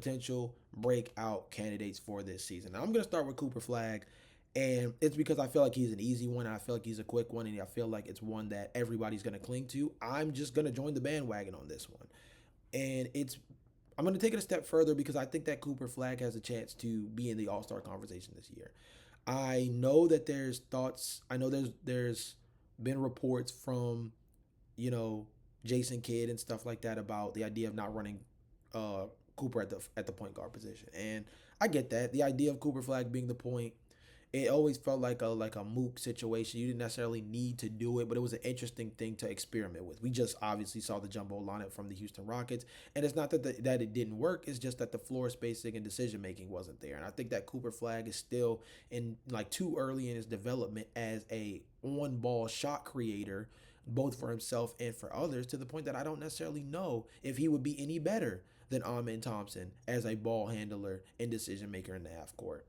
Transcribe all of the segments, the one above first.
potential breakout candidates for this season. Now, I'm going to start with Cooper Flag, and it's because I feel like he's an easy one, and I feel like he's a quick one, and I feel like it's one that everybody's going to cling to. I'm just going to join the bandwagon on this one. And I'm going to take it a step further because I think that Cooper Flag has a chance to be in the All-Star conversation this year. I know that there's thoughts. I know there's been reports from, you know, Jason Kidd and stuff like that about the idea of not running uh, Cooper at the point guard position, and I get that. The idea of Cooper Flag being the point, it always felt like a mook situation. You didn't necessarily need to do it, but it was an interesting thing to experiment with. We just obviously saw the jumbo lineup from the Houston Rockets, and it's not that it didn't work. It's just that the floor spacing and decision making wasn't there. And I think that Cooper Flag is still in like too early in his development as a on ball shot creator, both for himself and for others, to the point that I don't necessarily know if he would be any better than Amen Thompson as a ball handler and decision maker in the half court.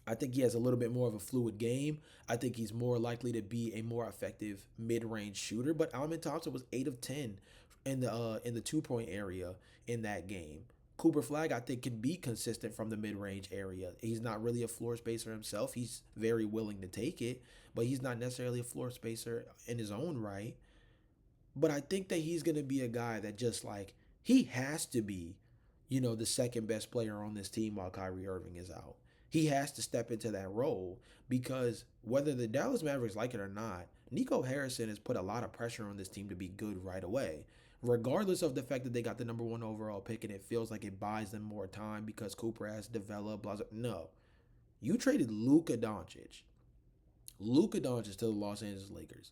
I think he has a little bit more of a fluid game. I think he's more likely to be a more effective mid-range shooter. But Alvin Thompson was 8 of 10 in the 2 point area in that game. Cooper Flag, I think, can be consistent from the mid-range area. He's not really a floor spacer himself. He's very willing to take it, but he's not necessarily a floor spacer in his own right. But I think that he's going to be a guy that just like he has to be, the second best player on this team while Kyrie Irving is out. He has to step into that role because whether the Dallas Mavericks like it or not, Nico Harrison has put a lot of pressure on this team to be good right away. Regardless of the fact that they got the number one overall pick and it feels like it buys them more time because Cooper has developed, blah, blah. No. You traded Luka Doncic to the Los Angeles Lakers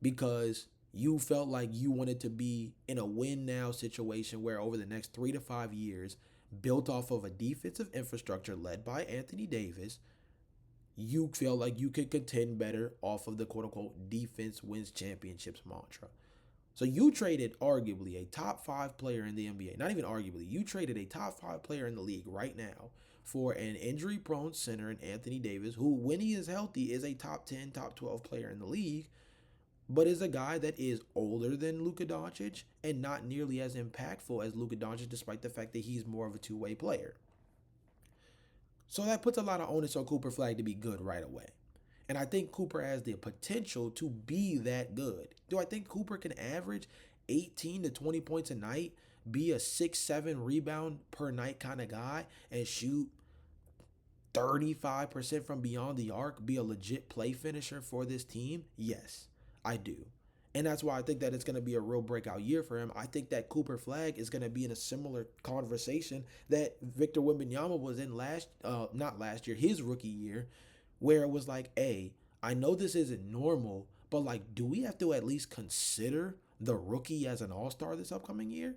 because you felt like you wanted to be in a win now situation where over the next 3 to 5 years, built off of a defensive infrastructure led by Anthony Davis, you feel like you could contend better off of the quote unquote defense wins championships mantra. So you traded arguably a top five player in the NBA. Not even arguably, you traded a top five player in the league right now for an injury prone center in Anthony Davis, who, when he is healthy, is a top 10, top 12 player in the league, but is a guy that is older than Luka Doncic and not nearly as impactful as Luka Doncic, despite the fact that he's more of a two-way player. So that puts a lot of onus on Cooper Flag to be good right away. And I think Cooper has the potential to be that good. Do I think Cooper can average 18 to 20 points a night, be a 6-7 rebound per night kind of guy, and shoot 35% from beyond the arc, be a legit play finisher for this team? Yes, I do. And that's why I think that it's going to be a real breakout year for him. I think that Cooper Flag is going to be in a similar conversation that Victor Wembanyama was in not last year, his rookie year, where it was like, hey, I know this isn't normal, but like, do we have to at least consider the rookie as an all-star this upcoming year?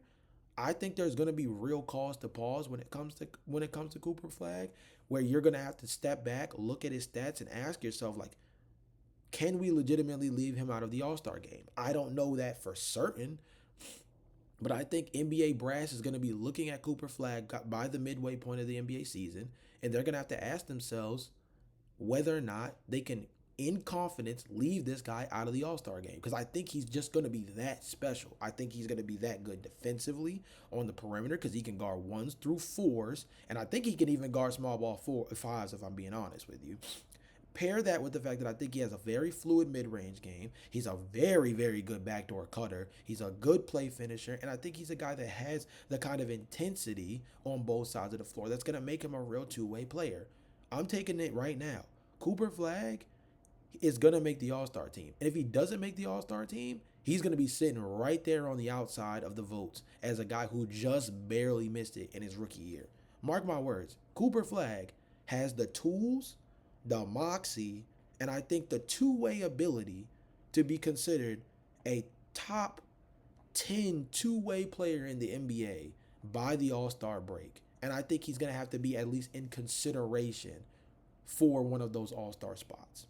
I think there's going to be real cause to pause when it comes to Cooper Flag, where you're going to have to step back, look at his stats, and ask yourself, like, can we legitimately leave him out of the All-Star game? I don't know that for certain, but I think NBA brass is going to be looking at Cooper Flag by the midway point of the NBA season, and they're going to have to ask themselves whether or not they can, in confidence, leave this guy out of the All-Star game. Because I think he's just going to be that special. I think he's going to be that good defensively on the perimeter because he can guard ones through fours, and I think he can even guard small ball fives, if I'm being honest with you. Pair that with the fact that I think he has a very fluid mid-range game. He's a very, very good backdoor cutter. He's a good play finisher. And I think he's a guy that has the kind of intensity on both sides of the floor that's going to make him a real two-way player. I'm taking it right now. Cooper Flag is going to make the All-Star team. And if he doesn't make the All-Star team, he's going to be sitting right there on the outside of the votes as a guy who just barely missed it in his rookie year. Mark my words, Cooper Flag has the tools, the moxie, and I think the two-way ability to be considered a top 10 two-way player in the NBA by the All-Star break. And I think he's going to have to be at least in consideration for one of those All-Star spots.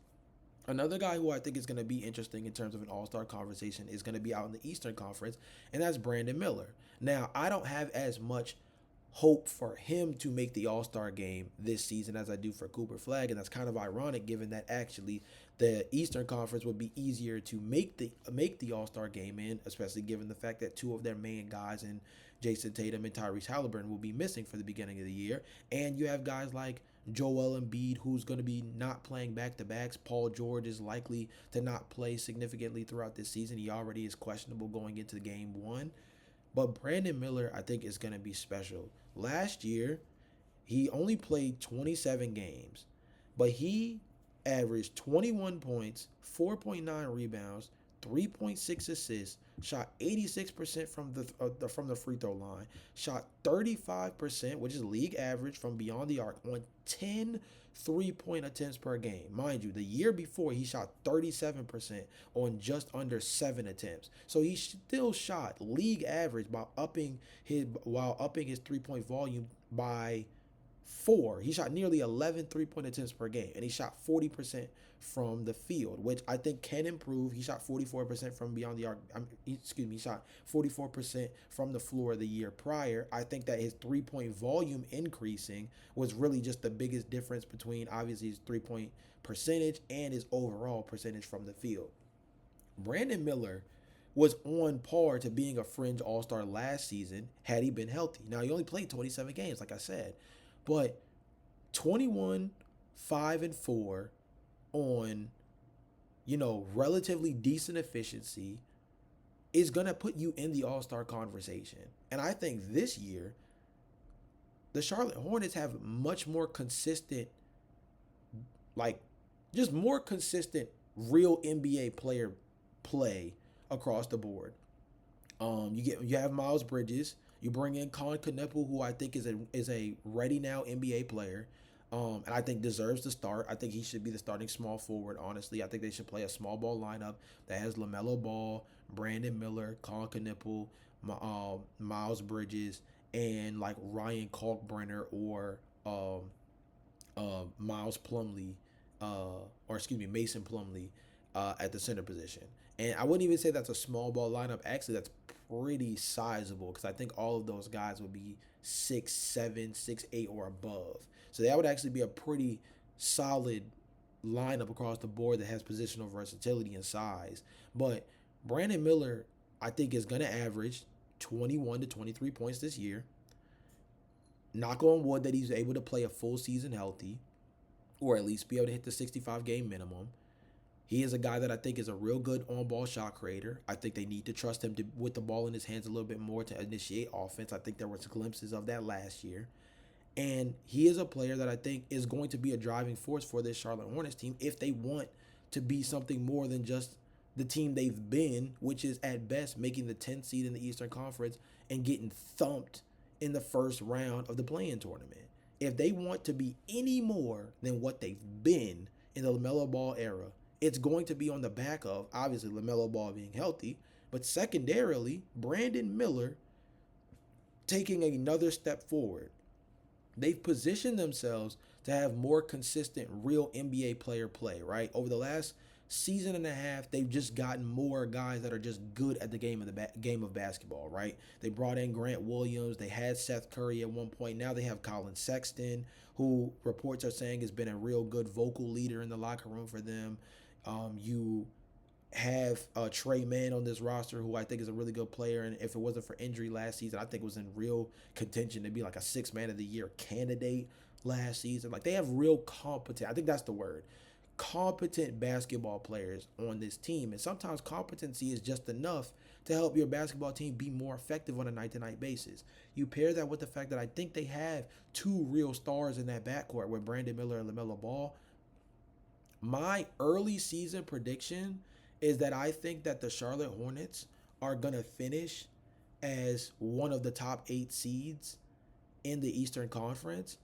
Another guy who I think is going to be interesting in terms of an All-Star conversation is going to be out in the Eastern Conference, and that's Brandon Miller. Now, I don't have as much hope for him to make the All-Star game this season as I do for Cooper Flag, and that's kind of ironic given that actually the Eastern Conference would be easier to make the All-Star game in, especially given the fact that two of their main guys in Jason Tatum and Tyrese Halliburton will be missing for the beginning of the year. And you have guys like Joel Embiid, who's going to be not playing back-to-backs. Paul George is likely to not play significantly throughout this season. He already is questionable going into game one. But Brandon Miller, I think, is going to be special. Last year, he only played 27 games, but he averaged 21 points, 4.9 rebounds, 3.6 assists, shot 86% from the free throw line, shot 35%, which is league average from beyond the arc, on 10 3-point attempts per game. Mind you, the year before he shot 37% on just under 7 attempts. So he still shot league average while upping his 3-point volume by 4. He shot nearly 11 3-point attempts per game, and he shot 40% from the field, which I think can improve. He shot 44% from beyond the arc. He shot 44% from the floor the year prior. I think that his 3-point volume increasing was really just the biggest difference between obviously his 3-point percentage and his overall percentage from the field. Brandon Miller was on par to being a fringe all-star last season had he been healthy. Now, he only played 27 games, like I said, but 21, 5, and 4 on, relatively decent efficiency is going to put you in the all-star conversation. And I think this year, the Charlotte Hornets have much more consistent, just more consistent real NBA player play across the board. You have Miles Bridges. You bring in Colin Knueppel, who I think is a ready now NBA player, and I think deserves to start. I think he should be the starting small forward. Honestly, I think they should play a small ball lineup that has LaMelo Ball, Brandon Miller, Colin Knueppel, Miles Bridges, and like Ryan Kalkbrenner or Miles Plumlee, Mason Plumlee at the center position. And I wouldn't even say that's a small ball lineup. Actually, that's pretty sizable because I think all of those guys would be 6'7", 6'8", or above. So that would actually be a pretty solid lineup across the board that has positional versatility and size. But Brandon Miller, I think, is going to average 21 to 23 points this year. Knock on wood that he's able to play a full season healthy, or at least be able to hit the 65 game minimum. He is a guy that I think is a real good on-ball shot creator. I think they need to trust him with the ball in his hands a little bit more to initiate offense. I think there was glimpses of that last year. And he is a player that I think is going to be a driving force for this Charlotte Hornets team if they want to be something more than just the team they've been, which is at best making the 10th seed in the Eastern Conference and getting thumped in the first round of the play-in tournament. If they want to be any more than what they've been in the LaMelo Ball era, it's going to be on the back of, obviously, LaMelo Ball being healthy, but secondarily, Brandon Miller taking another step forward. They've positioned themselves to have more consistent real NBA player play, right? Over the last season and a half, they've just gotten more guys that are just good at the game of basketball, right? They brought in Grant Williams. They had Seth Curry at one point. Now they have Colin Sexton, who reports are saying has been a real good vocal leader in the locker room for them. You have Trey Mann on this roster, who I think is a really good player, and if it wasn't for injury last season, I think was in real contention to be like a 6th man of the year candidate last season. Like, they have real competent, I think that's the word, competent basketball players on this team, and sometimes competency is just enough to help your basketball team be more effective on a night-to-night basis. You pair that with the fact that I think they have 2 real stars in that backcourt with Brandon Miller and LaMelo Ball. My early season prediction is that I think that the Charlotte Hornets are going to finish as one of the top 8 seeds in the Eastern Conference.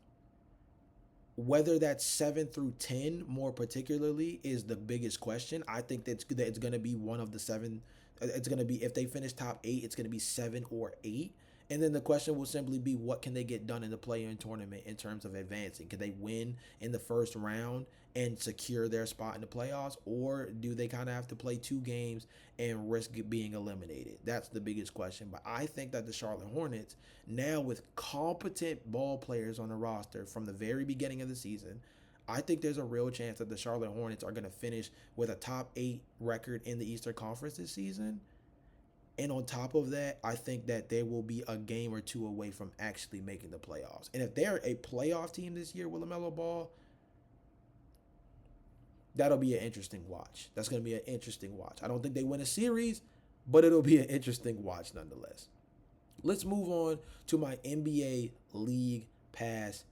Whether that's 7 through 10 more particularly is the biggest question. I think that it's going to be one of the 7. It's going to be, if they finish top 8, it's going to be 7 or 8. And then the question will simply be, what can they get done in the play-in tournament in terms of advancing? Can they win in the first round and secure their spot in the playoffs? Or do they kind of have to play 2 games and risk being eliminated? That's the biggest question. But I think that the Charlotte Hornets, now with competent ball players on the roster from the very beginning of the season, I think there's a real chance that the Charlotte Hornets are going to finish with a top 8 record in the Eastern Conference this season. And on top of that, I think that they will be a game or two away from actually making the playoffs. And if they're a playoff team this year with LaMelo Ball, that'll be an interesting watch. That's going to be an interesting watch. I don't think they win a series, but it'll be an interesting watch nonetheless. Let's move on to my NBA League Pass